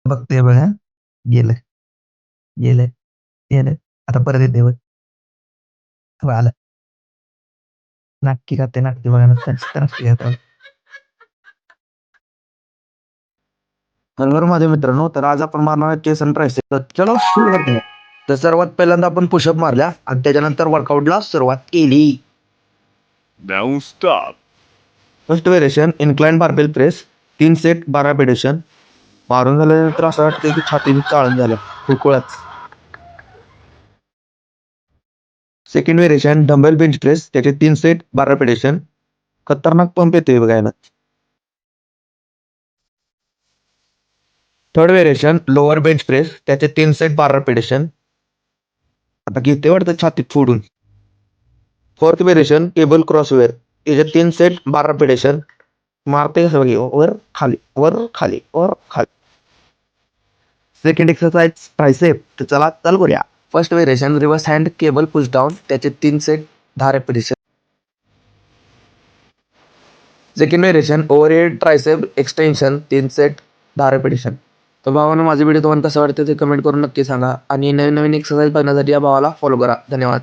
बघतोय बघा. गेलं, गेलं, गेलं. आता परत येते बघ. हो, आलं. नाटकी करते नाटकी बघा नुसतं नाटकी करते. बरोबर माझे मित्रांनो, तर आज आपण मारणार आहे चेस आणि ट्रायसेप. तर चलो सुरू करतो. तर सर्वात पहिल्यांदा आपण पुशअप मारल्या आणि त्याच्यानंतर वर्कआउटला सुरुवात केली. Now stop. First variation incline barbell press 3 set 12 पेडेशन. मारून झाल्यानंतर असं वाटतं की छातीची चाळण झाल्या कुळकुळात. Second variation dumbbell bench press त्याचे 3 सेट 12 पेडेशन. खतरनाक पंप येतोय बघायला. Third variation lower bench press त्याचे 3 सेट 12 पेडेशन. आता घेते वाटतं छातीत फोडून. फोर्थ व्हेरिएशन केबल क्रॉसवेअर त्याचे 3 सेट 12 पेडेशन. मारते कसं बघे वर खाली वर खाली वर खाली. Second exercise tricep. तर चला चालू करूया. First variation reverse hand cable push down त्याचे 3 set 10 repetition. Second variation overhead tricep extension 3 set 10 repetition. तर भावानं माझे व्हिडिओ तुम्हाला कसं वाटतं ते कमेंट करून नक्की सांगा आणि नवीन नवीन एक्सरसाइज बघण्यासाठी या भावाला फॉलो करा. धन्यवाद.